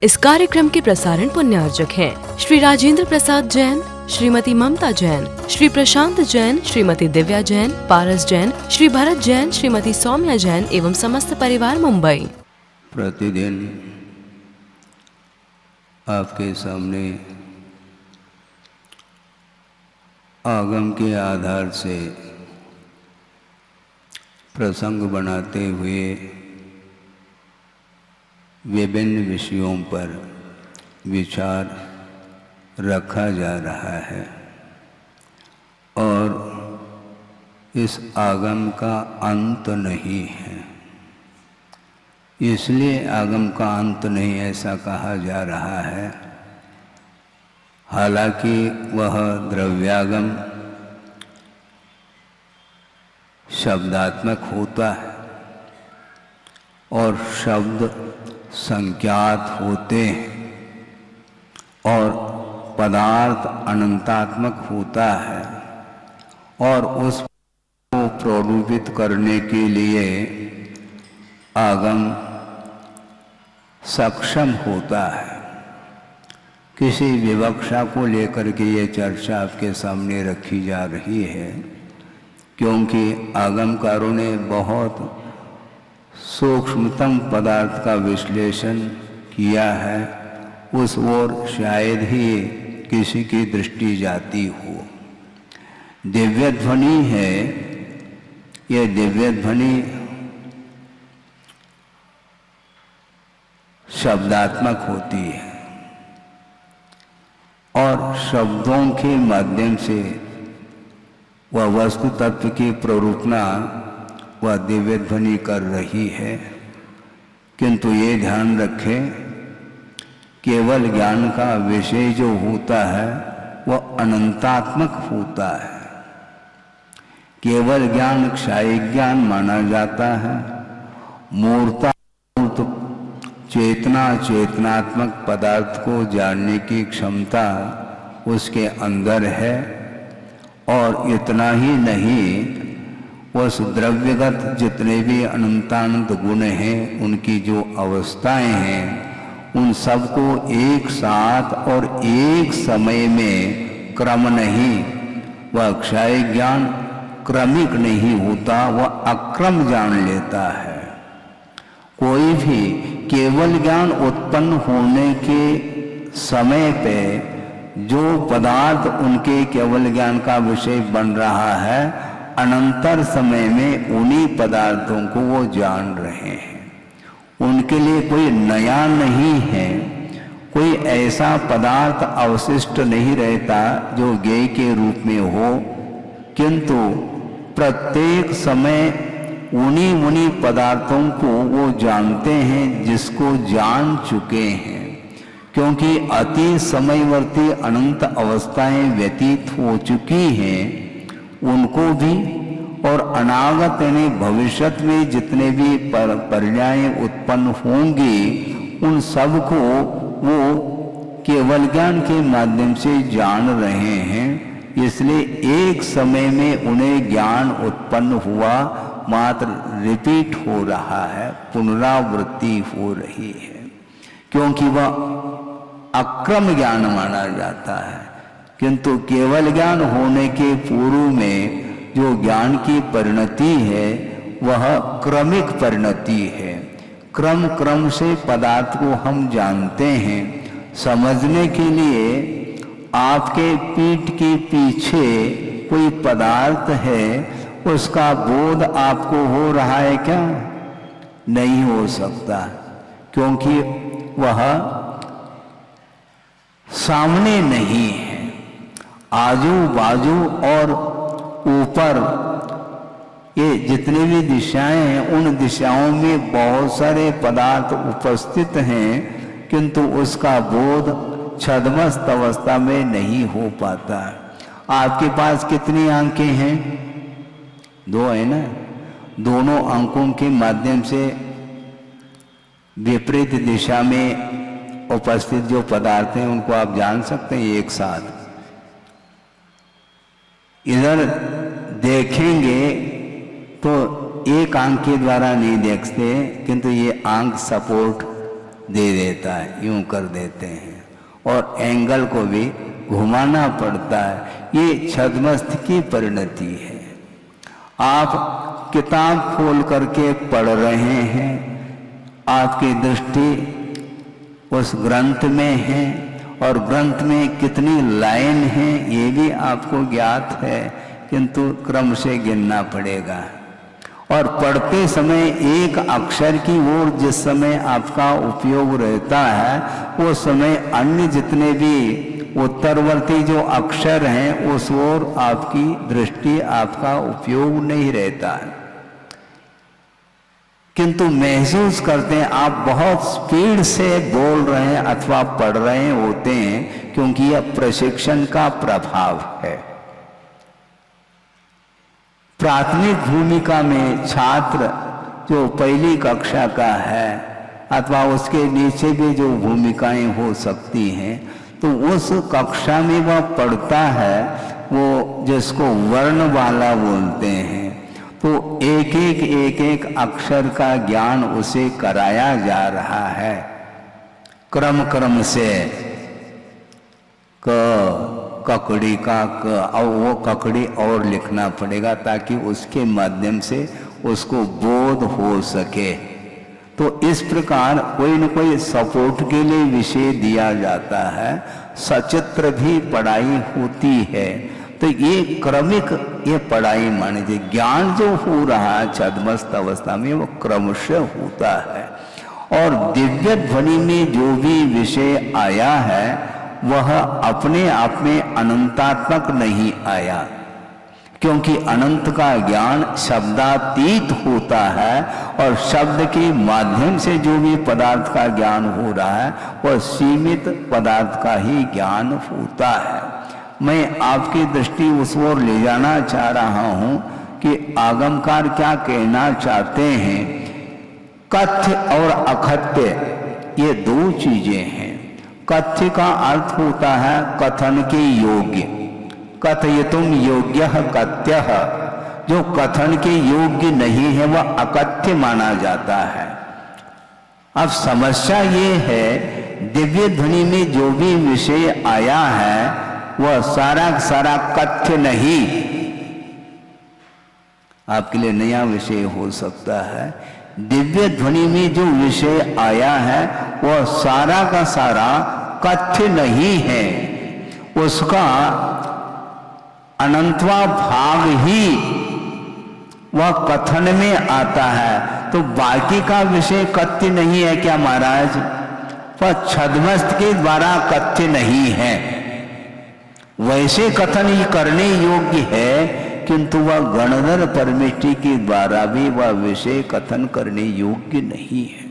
इस कार्यक्रम के प्रसारण पुण्यार्जक हैं श्री राजेंद्र प्रसाद जैन, श्रीमती ममता जैन, श्री प्रशांत जैन, श्रीमती दिव्या जैन, पारस जैन, श्री भरत जैन, श्रीमती सौम्या जैन एवं समस्त परिवार मुंबई। प्रतिदिन आपके सामने आगम के आधार से प्रसंग बनाते हुए विभिन्न विषयों पर विचार रखा जा रहा है और इस आगम का अंत नहीं है। इसलिए आगम का अंत नहीं ऐसा कहा जा रहा है। हालांकि वह द्रव्यागम शब्दात्मक होता है और शब्द संख्यात होते हैं और पदार्थ अनंतात्मक होता है और उसको प्रोरूपित करने के लिए आगम सक्षम होता है। किसी विवक्षा को लेकर के ये चर्चा आपके सामने रखी जा रही है क्योंकि आगमकारों ने बहुत सूक्ष्मतम पदार्थ का विश्लेषण किया है, उस ओर शायद ही किसी की दृष्टि जाती हो। दिव्य ध्वनि है, ये दिव्य ध्वनि शब्दात्मक होती है और शब्दों के माध्यम से वह वस्तु तत्व की प्ररूपणा वह दिव्य ध्वनि कर रही है। किंतु ये ध्यान रखें, केवल ज्ञान का विषय जो होता है वह अनंतात्मक होता है। केवल ज्ञान क्षय ज्ञान माना जाता है। मूर्ता चेतना चेतनात्मक पदार्थ को जानने की क्षमता उसके अंदर है और इतना ही नहीं, उस द्रव्यगत जितने भी अनंतानंद गुण हैं, उनकी जो अवस्थाएं हैं, उन सबको एक साथ और एक समय में क्रम नहीं, वह क्षय ज्ञान क्रमिक नहीं होता, वह अक्रम जान लेता है। कोई भी केवल ज्ञान उत्पन्न होने के समय पे जो पदार्थ उनके केवल ज्ञान का विषय बन रहा है, अनंतर समय में उन्हीं पदार्थों को वो जान रहे हैं। उनके लिए कोई नया नहीं है, कोई ऐसा पदार्थ अवशिष्ट नहीं रहता जो ज्ञेय के रूप में हो, किंतु प्रत्येक समय उन्हीं पदार्थों को वो जानते हैं जिसको जान चुके हैं, क्योंकि अति समयवर्ती अनंत अवस्थाएं व्यतीत हो चुकी हैं। उनको भी और अनागत यानी भविष्यत में जितने भी पर्याय उत्पन्न होंगी, उन सब को वो केवल ज्ञान के माध्यम से जान रहे हैं। इसलिए एक समय में उन्हें ज्ञान उत्पन्न हुआ, मात्र रिपीट हो रहा है, पुनरावृत्ति हो रही है, क्योंकि वह अक्रम ज्ञान माना जाता है। किंतु केवल ज्ञान होने के पूर्व में जो ज्ञान की परिणति है वह क्रमिक परिणति है। क्रम क्रम से पदार्थ को हम जानते हैं। समझने के लिए आपके पीठ के पीछे कोई पदार्थ है, उसका बोध आपको हो रहा है क्या? नहीं हो सकता, क्योंकि वह सामने नहीं है। आजू बाजू और ऊपर ये जितनी भी दिशाएं हैं, उन दिशाओं में बहुत सारे पदार्थ उपस्थित हैं, किंतु उसका बोध छद्मस्त अवस्था में नहीं हो पाता। आपके पास कितनी आंखें हैं? दो है ना। दोनों आंखों के माध्यम से विपरीत दिशा में उपस्थित जो पदार्थ हैं उनको आप जान सकते हैं एक साथ। इधर देखेंगे तो एक आंख के द्वारा नहीं देखते, किंतु ये आंख सपोर्ट दे देता है, यूं कर देते हैं, और एंगल को भी घुमाना पड़ता है। ये छद्मस्त की परिणति है। आप किताब खोल करके पढ़ रहे हैं, आपकी दृष्टि उस ग्रंथ में है और ग्रंथ में कितनी लाइन है ये भी आपको ज्ञात है, किंतु क्रम से गिनना पड़ेगा। और पढ़ते समय एक अक्षर की ओर जिस समय आपका उपयोग रहता है, वो समय अन्य जितने भी उत्तरवर्ती जो अक्षर हैं उस ओर आपकी दृष्टि, आपका उपयोग नहीं रहता है, किंतु महसूस करते हैं आप बहुत स्पीड से बोल रहे हैं अथवा पढ़ रहे होते हैं, क्योंकि यह प्रशिक्षण का प्रभाव है। प्राथमिक भूमिका में छात्र जो पहली कक्षा का है अथवा उसके नीचे भी जो भूमिकाएं हो सकती हैं, तो उस कक्षा में वह पढ़ता है, वो जिसको वर्ण वाला बोलते हैं, तो एक एक अक्षर का ज्ञान उसे कराया जा रहा है क्रम से। ककड़ी का क, और वो ककड़ी और लिखना पड़ेगा ताकि उसके माध्यम से उसको बोध हो सके। तो इस प्रकार कोई न कोई सपोर्ट के लिए विषय दिया जाता है, सचित्र भी पढ़ाई होती है। तो ये क्रमिक ये पढ़ाई माने जी, ज्ञान जो हो रहा है छद्मस्त अवस्था में वो क्रमशः होता है। और दिव्य ध्वनि में जो भी विषय आया है वह अपने आप में अनंतात्मक नहीं आया, क्योंकि अनंत का ज्ञान शब्दातीत होता है और शब्द के माध्यम से जो भी पदार्थ का ज्ञान हो रहा है वह सीमित पदार्थ का ही ज्ञान होता है। मैं आपकी दृष्टि उस ओर ले जाना चाह रहा हूं कि आगमकार क्या कहना चाहते हैं। कथ्य और अकथ्य ये दो चीजें हैं। कथ्य का अर्थ होता है कथन के योग्य, कथयितुम योग्य कथ्य, जो कथन के योग्य नहीं है वह अकथ्य माना जाता है। अब समस्या ये है दिव्य ध्वनि में जो भी विषय आया है वह सारा कथ्य नहीं। आपके लिए नया विषय हो सकता है। दिव्य ध्वनि में जो विषय आया है वह सारा का सारा कथ्य नहीं है, उसका अनंतवा भाग ही वह कथन में आता है। तो बाकी का विषय कथ्य नहीं है क्या महाराज? वह छद्मस्त के द्वारा कथ्य नहीं है। वैसे कथन ही करने योग्य है, किंतु वह गणधर परमिष्टि के द्वारा भी वह विषय कथन करने योग्य नहीं है।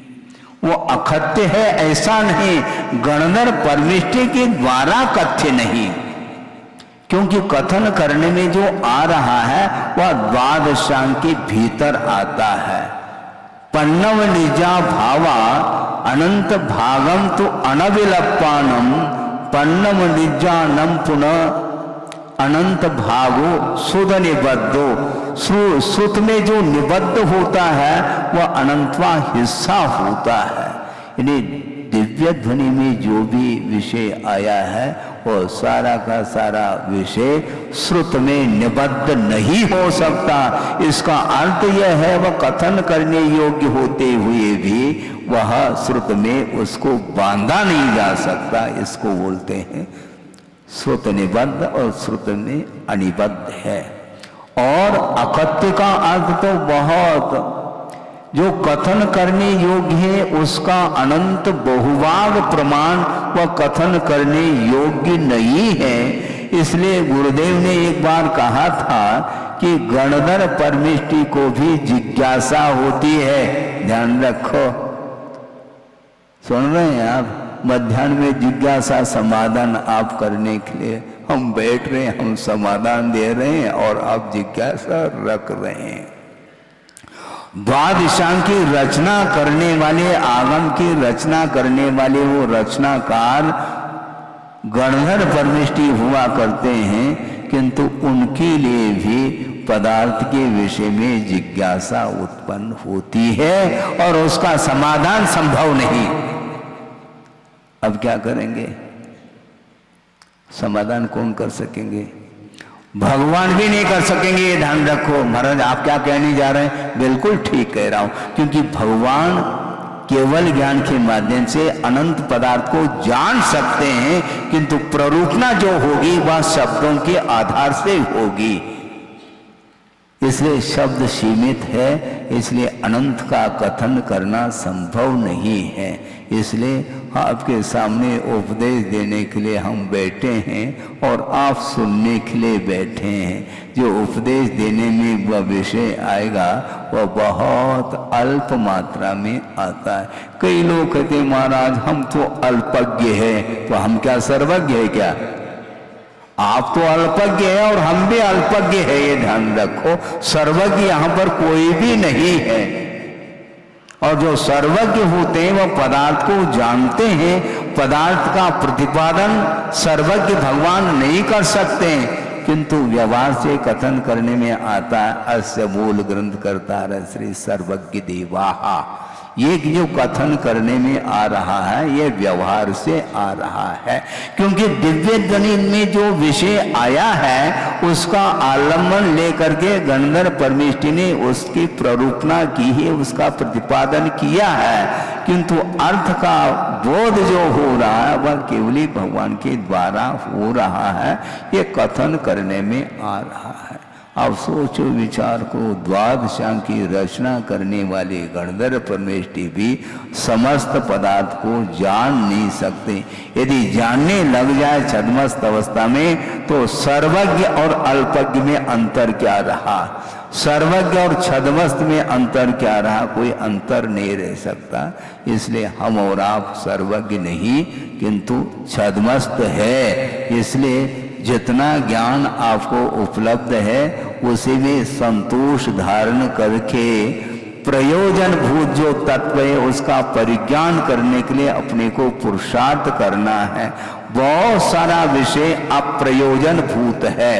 वो अकथ्य है ऐसा नहीं, गणधर परमिष्टि के द्वारा कथ्य नहीं, क्योंकि कथन करने में जो आ रहा है वह द्वादशांग के भीतर आता है। पन्नव निजा भावा अनंत भागम तो अनविलप्पानम, पन्नव निजानम पुनः अनंत भागो सुध निबद्धो। श्रुत में जो निबद्ध होता है वह अनंतवा हिस्सा होता है। यानी दिव्य ध्वनि में जो भी विषय आया है वह सारा का सारा विषय श्रुत में निबद्ध नहीं हो सकता। इसका अर्थ यह है वह कथन करने योग्य होते हुए भी वह श्रुत में उसको बांधा नहीं जा सकता। इसको बोलते हैं श्रुत निबद्ध और श्रुत में अनिबद्ध है। और अकथ्य का अर्थ तो बहुत, जो कथन करने योग्य है उसका अनंत बहुभाग प्रमाण वह कथन करने योग्य नहीं है। इसलिए गुरुदेव ने एक बार कहा था कि गणधर परमिष्टि को भी जिज्ञासा होती है। ध्यान रखो, सुन रहे हैं आप? मध्याह्न में जिज्ञासा समाधान आप करने के लिए हम बैठ रहे हैं, हम समाधान दे रहे हैं और आप जिज्ञासा रख रहे हैं। द्वादशांग की रचना करने वाले, आगम की रचना करने वाले वो रचनाकार गणधर परमिष्टि हुआ करते हैं, किंतु उनके लिए भी पदार्थ के विषय में जिज्ञासा उत्पन्न होती है और उसका समाधान संभव नहीं। अब क्या करेंगे? समाधान कौन कर सकेंगे? भगवान भी नहीं कर सकेंगे। ये ध्यान रखो। महाराज आप क्या कहने जा रहे हैं? बिल्कुल ठीक कह रहा हूं, क्योंकि भगवान केवल ज्ञान के माध्यम से अनंत पदार्थ को जान सकते हैं, किंतु प्ररूपना जो होगी वह शब्दों के आधार से होगी। इसलिए शब्द सीमित है, इसलिए अनंत का कथन करना संभव नहीं है। इसलिए आपके सामने उपदेश देने के लिए हम बैठे हैं और आप सुनने के लिए बैठे हैं। जो उपदेश देने में वह विषय आएगा वह बहुत अल्प मात्रा में आता है। कई लोग कहते हैं महाराज हम तो अल्पज्ञ हैं, तो हम क्या सर्वज्ञ है क्या? आप तो अल्पज्ञ है और हम भी अल्पज्ञ है, ये ध्यान रखो। सर्वज्ञ यहां पर कोई भी नहीं है, और जो सर्वज्ञ होते हैं वह पदार्थ को जानते हैं। पदार्थ का प्रतिपादन सर्वज्ञ भगवान नहीं कर सकते, किंतु व्यवहार से कथन करने में आता है। अस्य मूल ग्रंथ करता श्री सर्वज्ञ देवाहा। ये जो कथन करने में आ रहा है ये व्यवहार से आ रहा है, क्योंकि दिव्य गणित में जो विषय आया है उसका आलम्बन लेकर के गंधर्व परमेष्टि ने उसकी प्ररूपणा की है, उसका प्रतिपादन किया है, किंतु अर्थ का बोध जो हो रहा है वह केवल भगवान के द्वारा हो रहा है। ये कथन करने में आ रहा है। अब सोचो विचार को, द्वादशांग की रचना करने वाले गणधर परमेष्टि भी समस्त पदार्थ को जान नहीं सकते। यदि जानने लग जाए छद्मस्त अवस्था में तो सर्वज्ञ और अल्पज्ञ में अंतर क्या रहा? सर्वज्ञ और छद्मस्त में अंतर क्या रहा? कोई अंतर नहीं रह सकता। इसलिए हम और आप सर्वज्ञ नहीं किंतु छद्मस्त है। इसलिए जितना ज्ञान आपको उपलब्ध है उसी में संतोष धारण करके प्रयोजन भूत जो तत्व है उसका परिज्ञान करने के लिए अपने को पुरुषार्थ करना है। बहुत सारा विषय अप्रयोजन भूत है।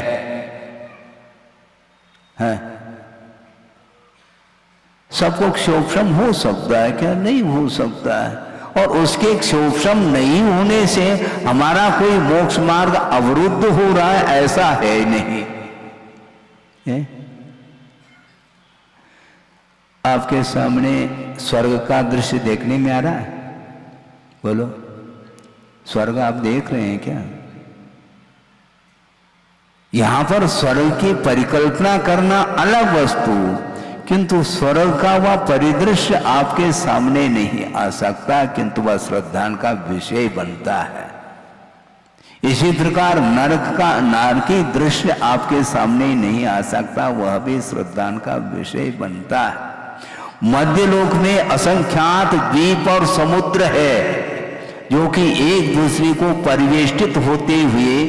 सबको क्षोभम हो सकता है क्या? नहीं हो सकता है। और उसके क्षोभम नहीं होने से हमारा कोई मोक्ष मार्ग अवरुद्ध हो रहा है ऐसा है नहीं है? आपके सामने स्वर्ग का दृश्य देखने में आ रहा है? बोलो, स्वर्ग आप देख रहे हैं क्या? यहां पर स्वर्ग की परिकल्पना करना अलग वस्तु, किंतु स्वर्ग का वह परिदृश्य आपके सामने नहीं आ सकता, किंतु वह श्रद्धा का विषय बनता है। इसी प्रकार नरकी दृश्य आपके सामने नहीं आ सकता, वह भी श्रद्धा का विषय बनता है। मध्य लोक में असंख्यात द्वीप और समुद्र है जो कि एक दूसरे को परिवेष्टित होते हुए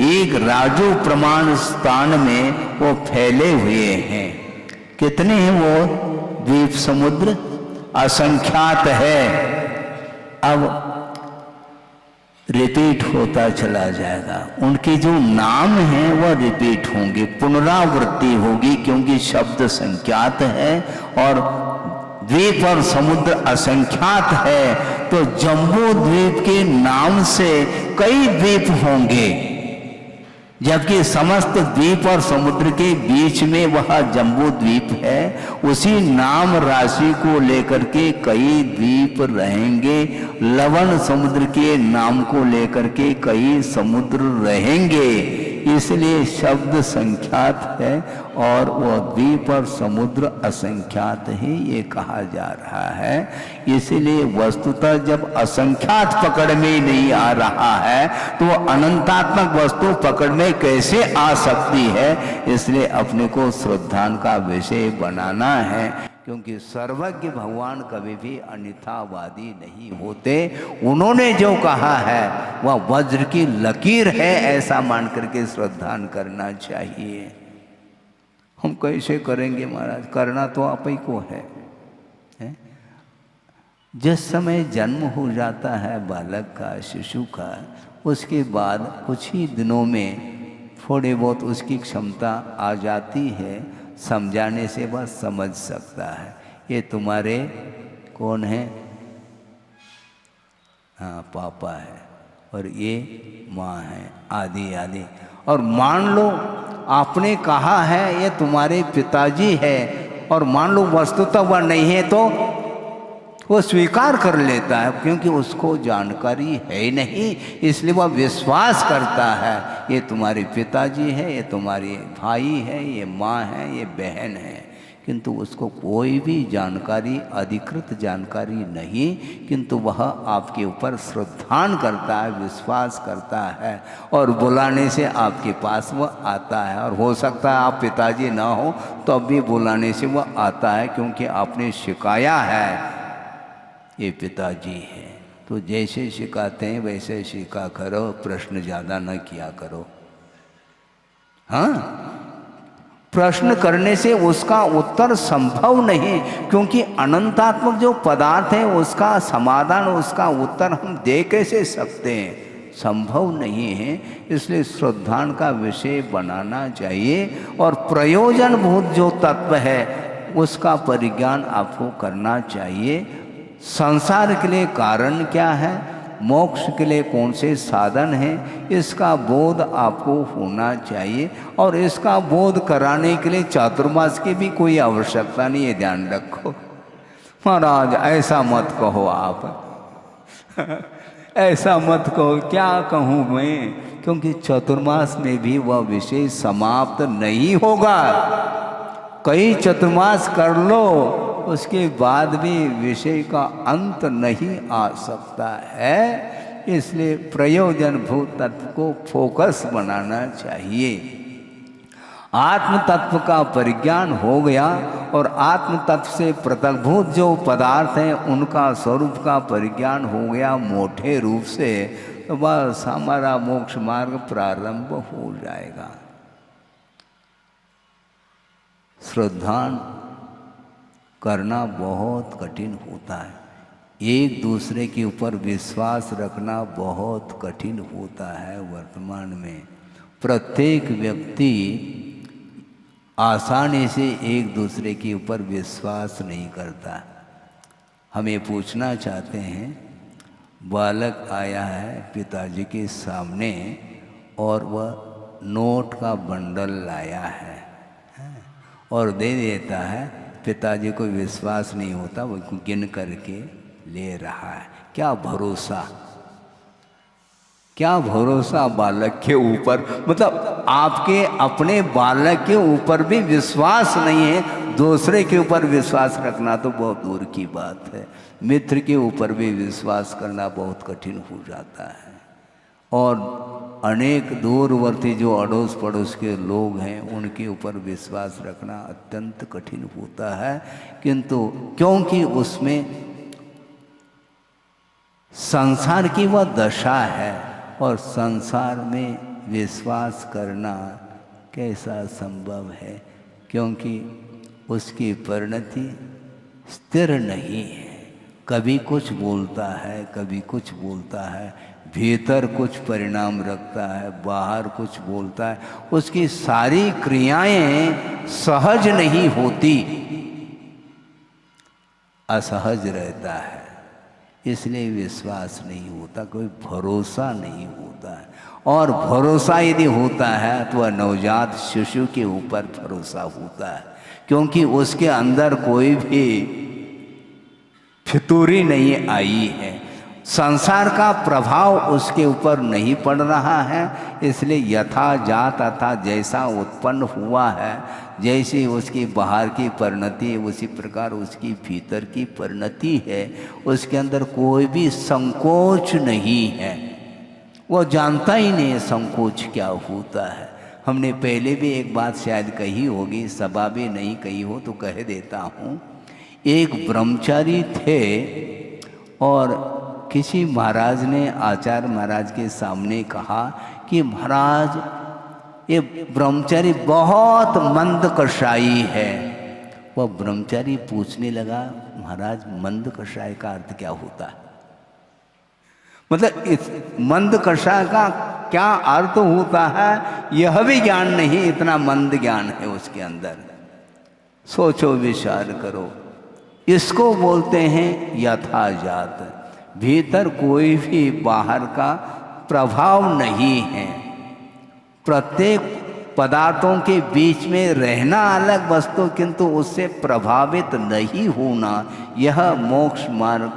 एक राजू प्रमाण स्थान में वो फैले हुए हैं। कितने हैं वो द्वीप समुद्र? असंख्यात है। अब रिपीट होता चला जाएगा। उनके जो नाम हैं वह रिपीट होंगे, पुनरावृत्ति होगी, क्योंकि शब्द संख्यात है और द्वीप और समुद्र असंख्यात है। तो जम्बू द्वीप के नाम से कई द्वीप होंगे, जबकि समस्त द्वीप और समुद्र के बीच में वह जम्बू द्वीप है। उसी नाम राशि को लेकर के कई द्वीप रहेंगे। लवण समुद्र के नाम को लेकर के कई समुद्र रहेंगे। इसलिए शब्द संख्यात है और वह द्वीप और समुद्र असंख्यात है, ये कहा जा रहा है। इसलिए वस्तुतः जब असंख्यात पकड़ में नहीं आ रहा है तो अनंतात्मक वस्तु पकड़ में कैसे आ सकती है? इसलिए अपने को श्रद्धा का विषय बनाना है, क्योंकि सर्वज्ञ भगवान कभी भी अन्यथावादी नहीं होते। उन्होंने जो कहा है वह वज्र की लकीर है, ऐसा मान करके श्रद्धा करना चाहिए। हम कैसे करेंगे महाराज? करना तो आप ही को है? जिस समय जन्म हो जाता है बालक का, शिशु का, उसके बाद कुछ ही दिनों में थोड़ी बहुत उसकी क्षमता आ जाती है, समझाने से वह समझ सकता है। ये तुम्हारे कौन है? हाँ पापा है, और ये माँ है, आदि आदि। और मान लो आपने कहा है ये तुम्हारे पिताजी है, और मान लो वस्तुतः वह नहीं है, तो वो स्वीकार कर लेता है, क्योंकि उसको जानकारी है ही नहीं, इसलिए वह विश्वास करता है ये तुम्हारे पिताजी है, ये तुम्हारे भाई है, ये माँ है, ये बहन है। किंतु उसको कोई भी जानकारी, अधिकृत जानकारी नहीं, किंतु वह आपके ऊपर श्रद्धान करता है, विश्वास करता है, और बुलाने से आपके पास वह आता है। और हो सकता है आप पिताजी ना हो तो अब भी बुलाने से वह आता है, क्योंकि आपने सिखाया है ये पिताजी है। तो जैसे सिखाते हैं वैसे सीखा करो, प्रश्न ज़्यादा न किया करो। हाँ, प्रश्न करने से उसका उत्तर संभव नहीं, क्योंकि अनंतात्मक जो पदार्थ है उसका समाधान, उसका उत्तर हम दे कैसे सकते हैं, संभव नहीं है। इसलिए श्रद्धान का विषय बनाना चाहिए, और प्रयोजनभूत जो तत्व है उसका परिज्ञान आपको करना चाहिए। संसार के लिए कारण क्या है, मोक्ष के लिए कौन से साधन हैं, इसका बोध आपको होना चाहिए। और इसका बोध कराने के लिए चातुर्मास की भी कोई आवश्यकता नहीं है, ध्यान रखो। महाराज ऐसा मत कहो आप ऐसा मत कहो, क्या कहूँ मैं, क्योंकि चतुर्मास में भी वह विषय समाप्त नहीं होगा। कई चतुर्मास कर लो, उसके बाद भी विषय का अंत नहीं आ सकता है। इसलिए प्रयोजन भूत तत्व को फोकस बनाना चाहिए। आत्म तत्व का परिज्ञान हो गया, और आत्म तत्व से पृथकभूत जो पदार्थ हैं उनका स्वरूप का परिज्ञान हो गया मोटे रूप से, तो बस हमारा मोक्ष मार्ग प्रारंभ हो जाएगा। श्रद्धान करना बहुत कठिन होता है, एक दूसरे के ऊपर विश्वास रखना बहुत कठिन होता है। वर्तमान में प्रत्येक व्यक्ति आसानी से एक दूसरे के ऊपर विश्वास नहीं करता। हम ये पूछना चाहते हैं, बालक आया है पिताजी के सामने और वह नोट का बंडल लाया है और दे देता है, पिताजी को विश्वास नहीं होता, वो गिन करके ले रहा है। क्या भरोसा, क्या भरोसा बालक के ऊपर, मतलब आपके अपने बालक के ऊपर भी विश्वास नहीं है, दूसरे के ऊपर विश्वास रखना तो बहुत दूर की बात है। मित्र के ऊपर भी विश्वास करना बहुत कठिन हो जाता है। और अनेक दूरवर्ती जो अड़ोस पड़ोस के लोग हैं उनके ऊपर विश्वास रखना अत्यंत कठिन होता है, किंतु क्योंकि उसमें संसार की वह दशा है, और संसार में विश्वास करना कैसा संभव है, क्योंकि उसकी परिणति स्थिर नहीं है। कभी कुछ बोलता है, कभी कुछ बोलता है, भीतर कुछ परिणाम रखता है, बाहर कुछ बोलता है, उसकी सारी क्रियाएं सहज नहीं होती, असहज रहता है। इसलिए विश्वास नहीं होता, कोई भरोसा नहीं होता है। और भरोसा यदि होता है तो वह नवजात शिशु के ऊपर भरोसा होता है, क्योंकि उसके अंदर कोई भी फितूरी नहीं आई है, संसार का प्रभाव उसके ऊपर नहीं पड़ रहा है। इसलिए यथा जात तथा जैसा उत्पन्न हुआ है, जैसे उसकी बाहर की परिणति उसी प्रकार उसकी भीतर की परिणति है। उसके अंदर कोई भी संकोच नहीं है, वो जानता ही नहीं है संकोच क्या होता है। हमने पहले भी एक बात शायद कही होगी, सभा भी नहीं कही हो तो कह देता हूँ। एक ब्रह्मचारी थे और किसी महाराज ने आचार्य महाराज के सामने कहा कि महाराज ये ब्रह्मचारी बहुत मंद कषाई है। वह ब्रह्मचारी पूछने लगा, महाराज मंद कषाय का अर्थ क्या होता है, मतलब इस मंद कषाय का क्या अर्थ होता है यह भी ज्ञान नहीं, इतना मंद ज्ञान है उसके अंदर। सोचो, विचार करो, इसको बोलते हैं यथाजात। भीतर कोई भी बाहर का प्रभाव नहीं है। प्रत्येक पदार्थों के बीच में रहना अलग वस्तु, किंतु उससे प्रभावित नहीं होना, यह मोक्ष मार्ग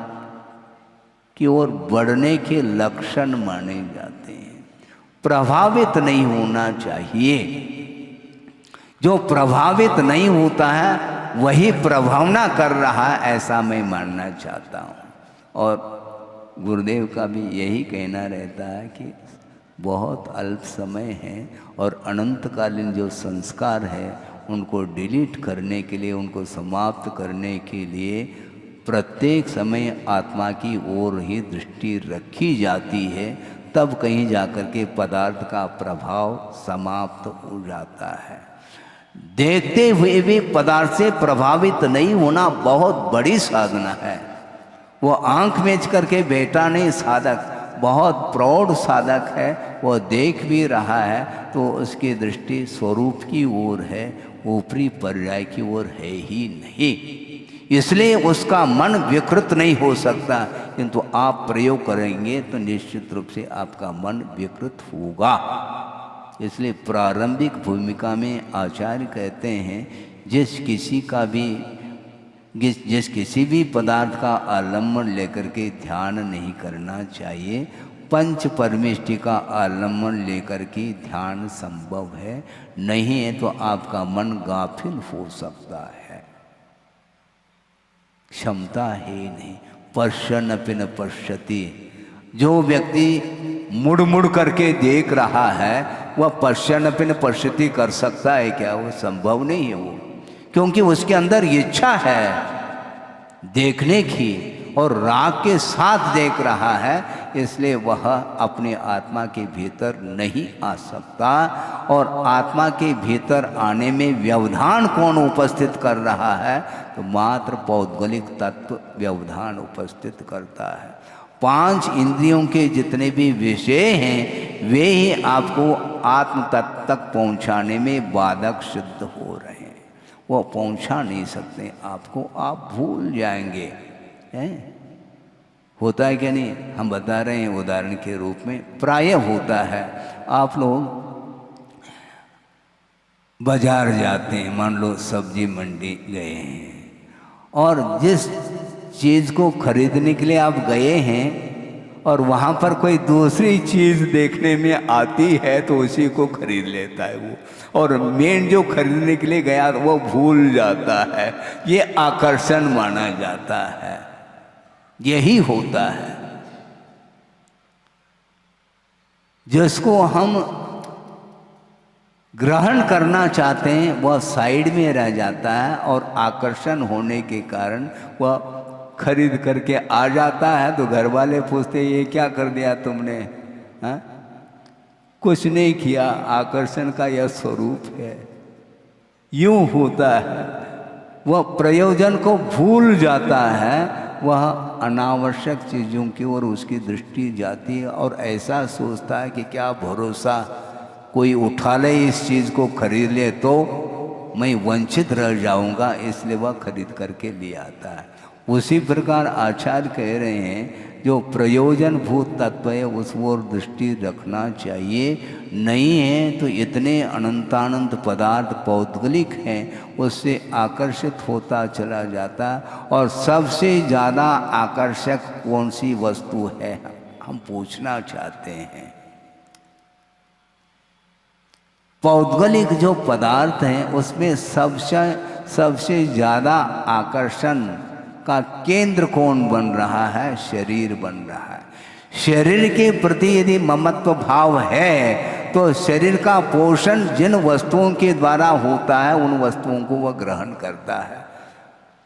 की ओर बढ़ने के लक्षण माने जाते हैं। प्रभावित नहीं होना चाहिए। जो प्रभावित नहीं होता है वही प्रभावना कर रहा है, ऐसा मैं मानना चाहता हूँ। और गुरुदेव का भी यही कहना रहता है कि बहुत अल्प समय है और अनंतकालीन जो संस्कार है उनको डिलीट करने के लिए, उनको समाप्त करने के लिए प्रत्येक समय आत्मा की ओर ही दृष्टि रखी जाती है, तब कहीं जाकर के पदार्थ का प्रभाव समाप्त हो जाता है। देखते हुए भी पदार्थ से प्रभावित नहीं होना बहुत बड़ी साधना है। वो आंख मेच करके बैठा नहीं साधक, बहुत प्रौढ़ साधक है। वो देख भी रहा है तो उसकी दृष्टि स्वरूप की ओर है, ऊपरी पर्याय की ओर है ही नहीं। इसलिए उसका मन विकृत नहीं हो सकता, किंतु आप प्रयोग करेंगे तो निश्चित रूप से आपका मन विकृत होगा। इसलिए प्रारंभिक भूमिका में आचार्य कहते हैं जिस किसी भी पदार्थ का आलम्बन लेकर के ध्यान नहीं करना चाहिए। पंच परमेष्टि का आलम्बन लेकर के ध्यान संभव है, नहीं है तो आपका मन गाफिल हो सकता है। क्षमता है नहीं। पश्यन्नपि न पश्यति। जो व्यक्ति मुड़ मुड़ करके देख रहा है वह पश्यन्नपि न पश्यति कर सकता है क्या? वो संभव नहीं है वो, क्योंकि उसके अंदर इच्छा है देखने की और राग के साथ देख रहा है, इसलिए वह अपने आत्मा के भीतर नहीं आ सकता। और आत्मा के भीतर आने में व्यवधान कौन उपस्थित कर रहा है? तो मात्र पौद्गलिक तत्व व्यवधान उपस्थित करता है। 5 इंद्रियों के जितने भी विषय हैं वे ही आपको आत्म तत्व तक पहुंचाने में बाधक सिद्ध हो रहे हैं। वो पहुंचा नहीं सकते आपको, आप भूल जाएंगे। हैं? होता है क्या नहीं? हम बता रहे हैं उदाहरण के रूप में, प्रायः होता है। आप लोग बाजार जाते हैं, मान लो सब्जी मंडी गए हैं, और जिस चीज़ को खरीदने के लिए आप गए हैं और वहाँ पर कोई दूसरी चीज़ देखने में आती है तो उसी को खरीद लेता है वो, और मेन जो खरीदने के लिए गया वो भूल जाता है। ये आकर्षण माना जाता है। यही होता है। जिसको हम ग्रहण करना चाहते हैं वह साइड में रह जाता है, और आकर्षण होने के कारण वह खरीद करके आ जाता है। तो घर वाले पूछते ये क्या कर दिया तुमने? हाँ, कुछ नहीं किया, आकर्षण का यह स्वरूप है। यूं होता है, वह प्रयोजन को भूल जाता है, वह अनावश्यक चीज़ों की ओर उसकी दृष्टि जाती है और ऐसा सोचता है कि क्या भरोसा, कोई उठा ले इस चीज़ को खरीद ले तो मैं वंचित रह जाऊंगा, इसलिए वह खरीद करके ले आता है। उसी प्रकार आचार्य कह रहे हैं जो प्रयोजन भूत तत्व है उस ओर दृष्टि रखना चाहिए। नहीं है तो इतने अनंतानंत पदार्थ पौद्गलिक हैं, उससे आकर्षित होता चला जाता। और सबसे ज़्यादा आकर्षक कौन सी वस्तु है हम पूछना चाहते हैं। पौद्गलिक जो पदार्थ हैं उसमें सबसे ज़्यादा आकर्षण का केंद्र कौन बन रहा है? शरीर बन रहा है। शरीर के प्रति यदि ममत्व भाव है तो शरीर का पोषण जिन वस्तुओं के द्वारा होता है उन वस्तुओं को वह ग्रहण करता है।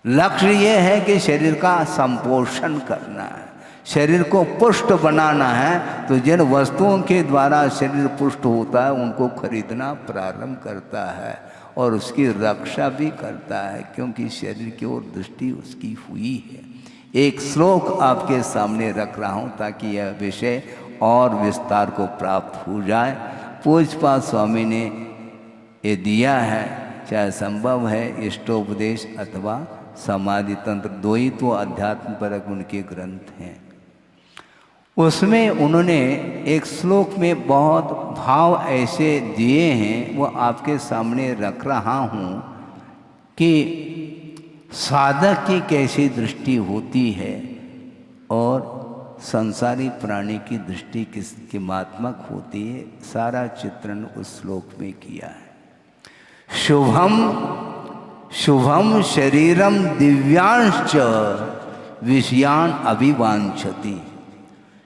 लक्ष्य यह है कि शरीर का संपोषण करना है, शरीर को पुष्ट बनाना है। तो जिन वस्तुओं के द्वारा शरीर पुष्ट होता है उनको खरीदना प्रारंभ करता है और उसकी रक्षा भी करता है, क्योंकि शरीर की ओर दृष्टि उसकी हुई है। एक श्लोक आपके सामने रख रहा हूँ ताकि यह विषय और विस्तार को प्राप्त हो जाए। पूज्यपाद स्वामी ने ये दिया है, चाहे संभव है इष्टोपदेश अथवा समाधि तंत्र, दो ही तो अध्यात्म परक उनके ग्रंथ हैं। उसमें उन्होंने एक श्लोक में बहुत भाव ऐसे दिए हैं, वो आपके सामने रख रहा हूँ कि साधक की कैसी दृष्टि होती है और संसारी प्राणी की दृष्टि किसकी मात्मक होती है, सारा चित्रण उस श्लोक में किया है। शुभम शुभम शरीरम दिव्यांश्च विषयान अभिवांछति।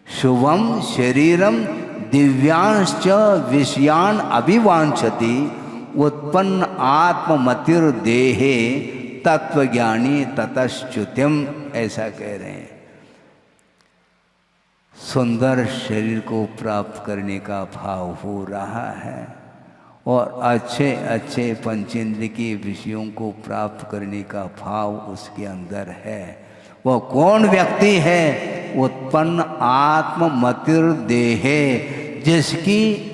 शुभम शरीरम दिव्यांश्च विषयान अभिवांछति। उत्पन्न आत्ममतिर्देहे तत्वज्ञानी ततश्च्युतिम, ऐसा कह रहे हैं। सुंदर शरीर को प्राप्त करने का भाव हो रहा है और अच्छे अच्छे पंचेंद्र के विषयों को प्राप्त करने का भाव उसके अंदर है। वह कौन व्यक्ति है? उत्पन्न आत्ममतिर्देहे, जिसकी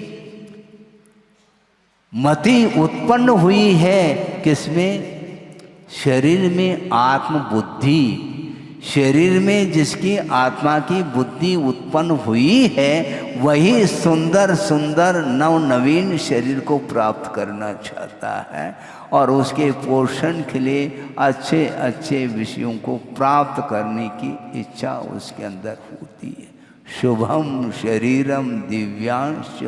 मति उत्पन्न हुई है किसमें? शरीर में आत्मबुद्धि, शरीर में जिसकी आत्मा की बुद्धि उत्पन्न हुई है वही सुंदर सुंदर नवनवीन शरीर को प्राप्त करना चाहता है और उसके पोषण के लिए अच्छे अच्छे विषयों को प्राप्त करने की इच्छा उसके अंदर होती है। शुभम शरीरम दिव्यांश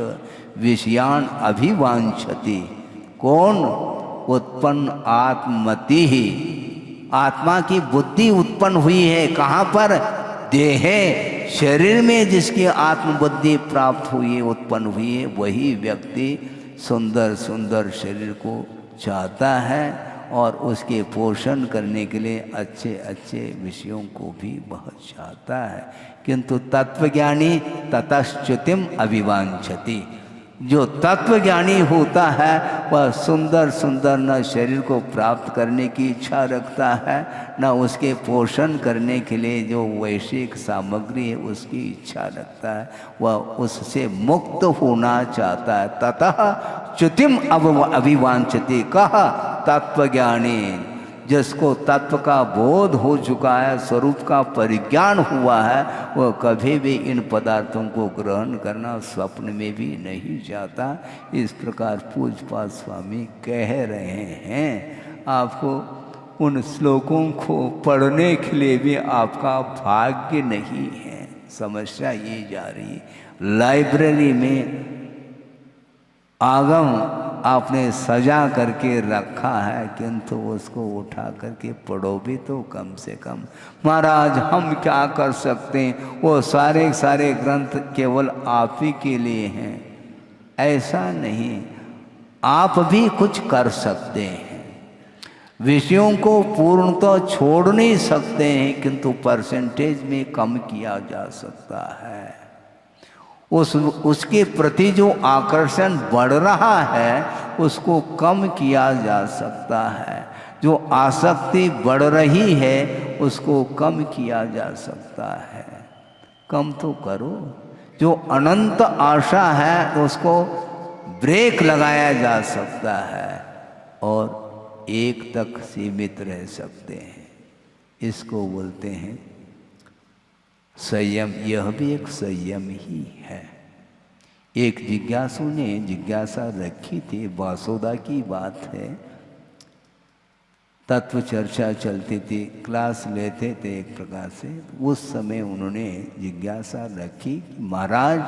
विषयान अभिवांछति। कौन? उत्पन्न आत्ममति ही, आत्मा की बुद्धि उत्पन्न हुई है। कहाँ पर? देहे, शरीर में जिसकी आत्मबुद्धि प्राप्त हुई है, उत्पन्न हुई है, वही व्यक्ति सुंदर सुंदर शरीर को चाहता है और उसके पोषण करने के लिए अच्छे अच्छे विषयों को भी बहुत चाहता है। किंतु तत्वज्ञानी ततश्च्युतिम अभिवांछति। जो तत्वज्ञानी होता है वह सुंदर सुंदर न शरीर को प्राप्त करने की इच्छा रखता है, न उसके पोषण करने के लिए जो वैश्विक सामग्री है उसकी इच्छा रखता है। वह उससे मुक्त होना चाहता है। ततः च्युतिम अभिवांछति। कहा? तत्वज्ञानी, जिसको तत्व का बोध हो चुका है, स्वरूप का परिज्ञान हुआ है, वह कभी भी इन पदार्थों को ग्रहण करना स्वप्न में भी नहीं चाहता। इस प्रकार पूज्यपाद स्वामी कह रहे हैं। आपको उन श्लोकों को पढ़ने के लिए भी आपका भाग्य नहीं है। समस्या ये जा रही है। लाइब्रेरी में आगम आपने सजा करके रखा है, किंतु उसको उठा करके पढ़ो भी तो कम से कम। महाराज हम क्या कर सकते हैं, वो सारे सारे ग्रंथ केवल आप ही के लिए हैं। ऐसा नहीं, आप भी कुछ कर सकते हैं। विषयों को पूर्ण तो छोड़ नहीं सकते हैं, किंतु परसेंटेज में कम किया जा सकता है। उसके प्रति जो आकर्षण बढ़ रहा है उसको कम किया जा सकता है। जो आसक्ति बढ़ रही है उसको कम किया जा सकता है। कम तो करो। जो अनंत आशा है उसको ब्रेक लगाया जा सकता है और एक तक सीमित रह सकते हैं। इसको बोलते हैं संयम। यह भी एक संयम ही है। एक जिज्ञासु ने जिज्ञासा रखी थी, वासुदा की बात है। तत्व चर्चा चलती थी, क्लास लेते थे एक प्रकार से। उस समय उन्होंने जिज्ञासा रखी, महाराज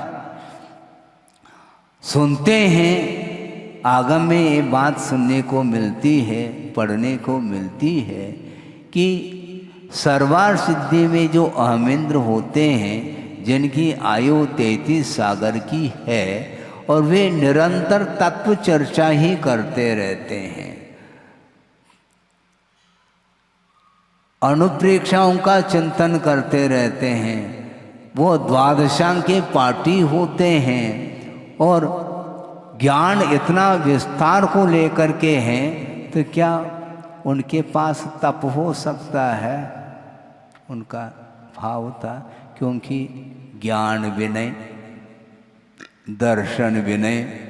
सुनते हैं, आगम में ये बात सुनने को मिलती है, पढ़ने को मिलती है कि सर्वार सिद्धि में जो अहमेंद्र होते हैं, जिनकी आयु 33 सागर की है और वे निरंतर तत्व चर्चा ही करते रहते हैं, अनुप्रेक्षाओं का चिंतन करते रहते हैं, वो द्वादशांग के पाठी होते हैं और ज्ञान इतना विस्तार को लेकर के हैं, तो क्या उनके पास तप हो सकता है? उनका भाव था, क्योंकि ज्ञान विनय, दर्शन विनय,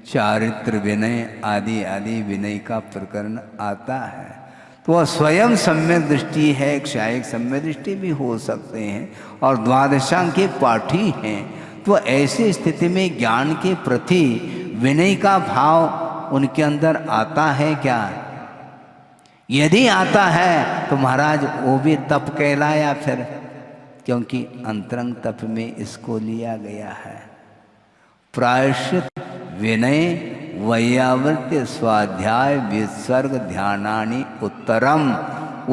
चारित्र विनय आदि आदि विनय का प्रकरण आता है। तो वह स्वयं सम्यक दृष्टि है, क्षायिक सम्यक दृष्टि भी हो सकते हैं और द्वादशांग के पाठी हैं। तो ऐसी स्थिति में ज्ञान के प्रति विनय का भाव उनके अंदर आता है क्या? यदि आता है तो महाराज वो भी तप कहलाया फिर, क्योंकि अंतरंग तप में इसको लिया गया है। प्रायश्चित, विनय, वैयावृत्य, स्वाध्याय, विसर्ग, ध्यानानि उत्तरम।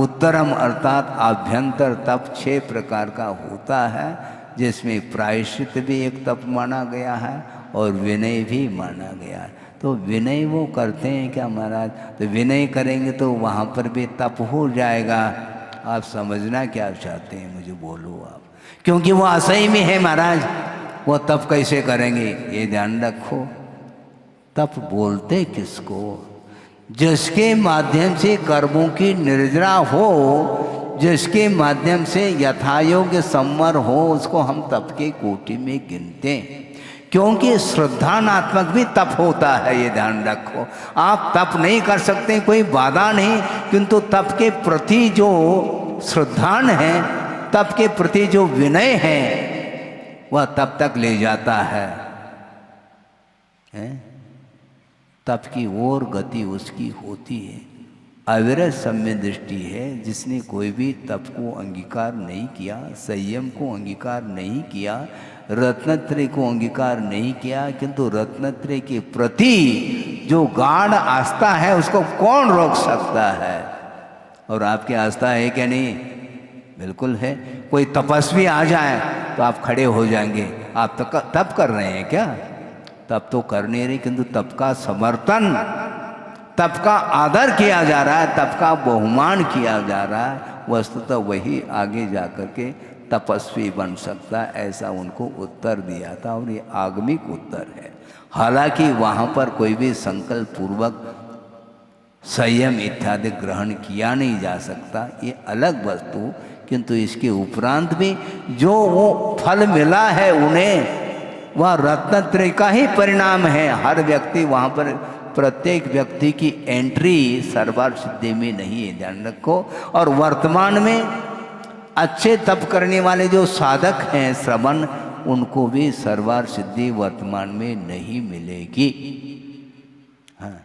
उत्तरम अर्थात आभ्यंतर तप 6 प्रकार का होता है, जिसमें प्रायश्चित भी एक तप माना गया है और विनय भी माना गया है। तो विनय वो करते हैं क्या महाराज? तो विनय करेंगे तो वहाँ पर भी तप हो जाएगा। आप समझना क्या चाहते हैं, मुझे बोलो आप, क्योंकि वो असही में है महाराज। वो तप कैसे करेंगे ये ध्यान रखो। तप बोलते किसको? जिसके माध्यम से कर्मों की निर्जरा हो, जिसके माध्यम से यथायोग्य सम्वर हो, उसको हम तप के कोटि में गिनते हैं। क्योंकि श्रद्धानात्मक भी तप होता है, ये ध्यान रखो। आप तप नहीं कर सकते, कोई बाधा नहीं, किंतु तप के प्रति जो श्रद्धान है, तप के प्रति जो विनय है, वह तब तक ले जाता है? तप की ओर गति उसकी होती है। अविरत सम्य दृष्टि है, जिसने कोई भी तप को अंगीकार नहीं किया, संयम को अंगीकार नहीं किया, रत्नत्रय को अंगीकार नहीं किया, किंतु रत्नत्रय के प्रति जो गाढ़ आस्था है उसको कौन रोक सकता है? और आपकी आस्था है क्या नहीं? बिल्कुल है। कोई तपस्वी आ जाए तो आप खड़े हो जाएंगे। आप तो तप कर रहे हैं क्या? तप तो कर नहीं रहे, किंतु तप का समर्थन, तप का आदर किया जा रहा है, तप का बहुमान किया जा रहा है। वस्तुतः वही आगे जाकर के तपस्वी बन सकता है, ऐसा उनको उत्तर दिया था और ये आगमिक उत्तर है। हालांकि वहाँ पर कोई भी संकल्प पूर्वक संयम इत्यादि ग्रहण किया नहीं जा सकता, ये अलग वस्तु। किंतु इसके उपरांत भी जो वो फल मिला है उन्हें, वह रत्नत्रय का ही परिणाम है। हर व्यक्ति वहाँ पर, प्रत्येक व्यक्ति की एंट्री सर्वार्थ सिद्धि में नहीं है, ध्यान रखो। और वर्तमान में अच्छे तप करने वाले जो साधक हैं श्रवण, उनको भी सर्वार्थ सिद्धि वर्तमान में नहीं मिलेगी। हाँ,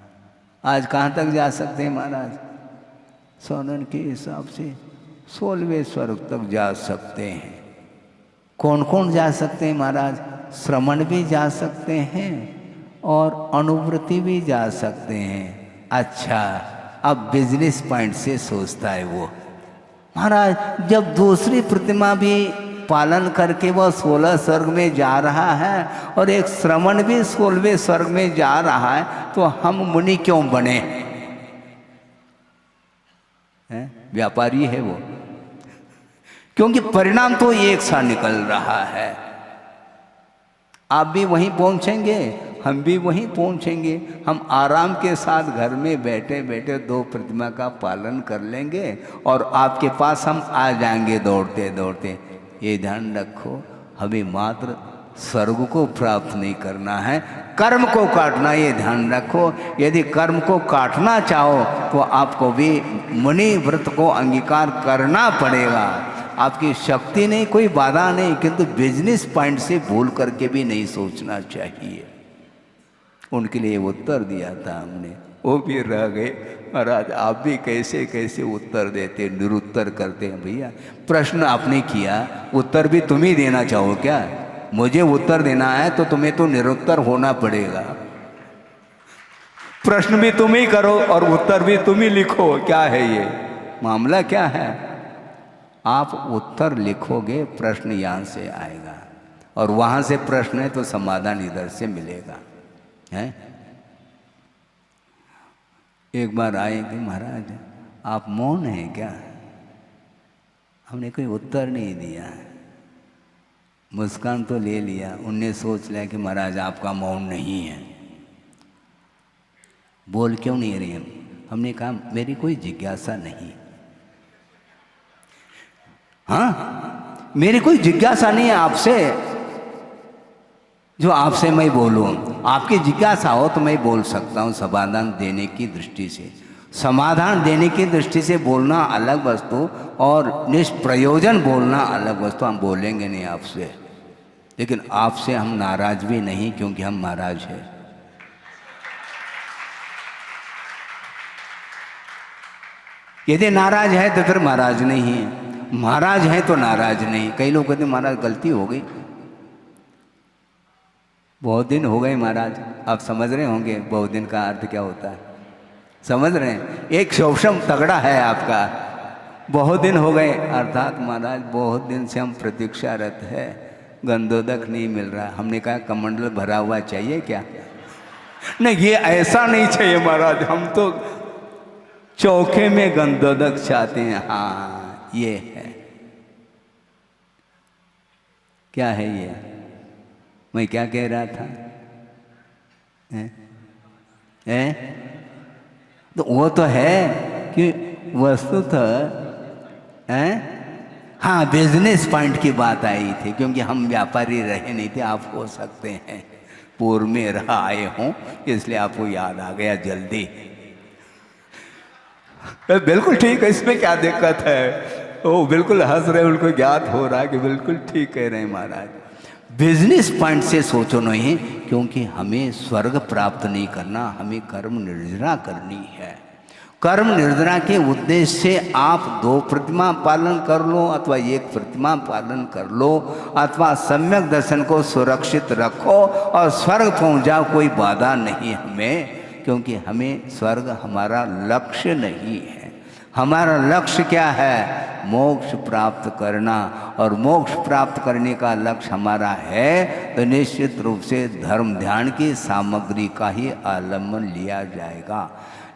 आज कहाँ तक जा सकते हैं महाराज? सोनन के हिसाब से 16वें स्वर्ग तक जा सकते हैं। कौन कौन जा सकते हैं महाराज? श्रवण भी जा सकते हैं और अनुवृत्ति भी जा सकते हैं। अच्छा, अब बिजनेस पॉइंट से सोचता है वो, महाराज जब दूसरी प्रतिमा भी पालन करके वह 16 स्वर्ग में जा रहा है और एक श्रवण भी 16वें स्वर्ग में जा रहा है, तो हम मुनि क्यों बने? व्यापारी है वो, क्योंकि परिणाम तो एक सा निकल रहा है। आप भी वहीं पहुंचेंगे, हम भी वहीं पहुंचेंगे। हम आराम के साथ घर में बैठे बैठे 2 प्रतिमा का पालन कर लेंगे और आपके पास हम आ जाएंगे दौड़ते दौड़ते। ये ध्यान रखो, हमें मात्र स्वर्ग को प्राप्त नहीं करना है, कर्म को काटना। ये ध्यान रखो, यदि कर्म को काटना चाहो तो आपको भी मुनि व्रत को अंगीकार करना पड़ेगा। आपकी शक्ति नहीं, कोई बाधा नहीं, किंतु बिजनेस पॉइंट से भूल करके भी नहीं सोचना चाहिए। उनके लिए उत्तर दिया था हमने, वो भी रह गए। महाराज आप भी कैसे कैसे उत्तर देते, निरुत्तर करते हैं भैया। प्रश्न आपने किया, उत्तर भी तुम ही देना चाहो क्या? मुझे उत्तर देना है तो तुम्हें तो निरुत्तर होना पड़ेगा। प्रश्न भी तुम ही करो और उत्तर भी तुम ही लिखो। क्या है ये मामला? क्या है? आप उत्तर लिखोगे, प्रश्न यहाँ से आएगा और वहाँ से प्रश्न है तो समाधान इधर से मिलेगा। है? एक बार आए कि महाराज आप मौन हैं क्या? हमने कोई उत्तर नहीं दिया, मुस्कान तो ले लिया। उनने सोच लिया कि महाराज आपका मौन नहीं है, बोल क्यों नहीं रही? हमने कहा मेरी कोई जिज्ञासा नहीं। हाँ, मेरी कोई जिज्ञासा नहीं है आपसे जो आपसे मैं बोलूँ। आपकी जिज्ञासा हो तो मैं बोल सकता हूँ समाधान देने की दृष्टि से। समाधान देने की दृष्टि से बोलना अलग वस्तु और निष्प्रयोजन बोलना अलग वस्तु। हम बोलेंगे नहीं आपसे, लेकिन आपसे हम नाराज भी नहीं, क्योंकि हम महाराज हैं। यदि नाराज है तो फिर महाराज नहीं है, महाराज है तो नाराज नहीं। कई लोग कहते महाराज गलती हो गई, बहुत दिन हो गए महाराज। आप समझ रहे होंगे बहुत दिन का अर्थ क्या होता है, समझ रहे हैं? एक शोषम तगड़ा है आपका, बहुत दिन हो गए, अर्थात महाराज बहुत दिन से हम प्रतीक्षारत है, गंधोदक नहीं मिल रहा। हमने कहा कमंडल भरा हुआ चाहिए क्या? नहीं, ये ऐसा नहीं चाहिए महाराज, हम तो चौके में गंधोदक चाहते हैं। हाँ, ये है। क्या है ये? मैं क्या कह रहा था? तो वो तो है कि वस्तुतः हाँ, बिजनेस पॉइंट की बात आई थी, क्योंकि हम व्यापारी रहे नहीं थे। आप हो सकते हैं पूर्व में रहा आए हों, इसलिए आपको याद आ गया जल्दी। बिल्कुल ठीक है, इसमें क्या दिक्कत है? वो बिल्कुल हंस रहे, उनको ज्ञात हो रहा है कि बिल्कुल ठीक कह रहे हैं महाराज। बिजनेस पॉइंट से सोचो नहीं, क्योंकि हमें स्वर्ग प्राप्त नहीं करना, हमें कर्म निर्जरा करनी है। कर्म निर्जरा के उद्देश्य से आप 2 प्रतिमा पालन कर लो अथवा 1 प्रतिमा पालन कर लो, अथवा सम्यक दर्शन को सुरक्षित रखो और स्वर्ग पहुंच जाओ, कोई बाधा नहीं हमें, क्योंकि हमें स्वर्ग हमारा लक्ष्य नहीं है। हमारा लक्ष्य क्या है? मोक्ष प्राप्त करना, और मोक्ष प्राप्त करने का लक्ष्य हमारा है तो निश्चित रूप से धर्म ध्यान की सामग्री का ही आलम्बन लिया जाएगा।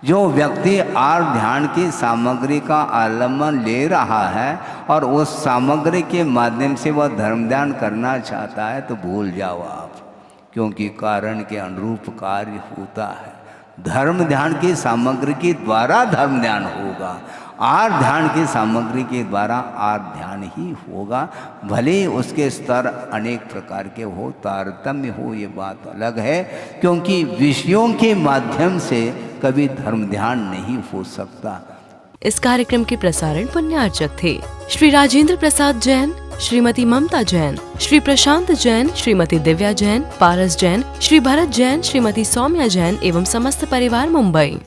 जो व्यक्ति आर्य ध्यान की सामग्री का आलम्बन ले रहा है और उस सामग्री के माध्यम से वह धर्म ध्यान करना चाहता है, तो भूल जाओ आप, क्योंकि कारण के अनुरूप कार्य होता है। धर्म ध्यान की सामग्री के द्वारा धर्म ध्यान होगा, आर्य ध्यान की सामग्री के द्वारा आर्य ध्यान ही होगा। भले उसके स्तर अनेक प्रकार के हो, तारतम्य हो, ये बात अलग है, क्योंकि विषयों के माध्यम से कभी धर्म ध्यान नहीं हो सकता। इस कार्यक्रम के प्रसारण पुण्यार्चक थे श्री राजेंद्र प्रसाद जैन, श्रीमती ममता जैन, श्री प्रशांत जैन, श्रीमती दिव्या जैन, पारस जैन, श्री भरत जैन, श्रीमती सौम्या जैन एवं समस्त परिवार, मुंबई।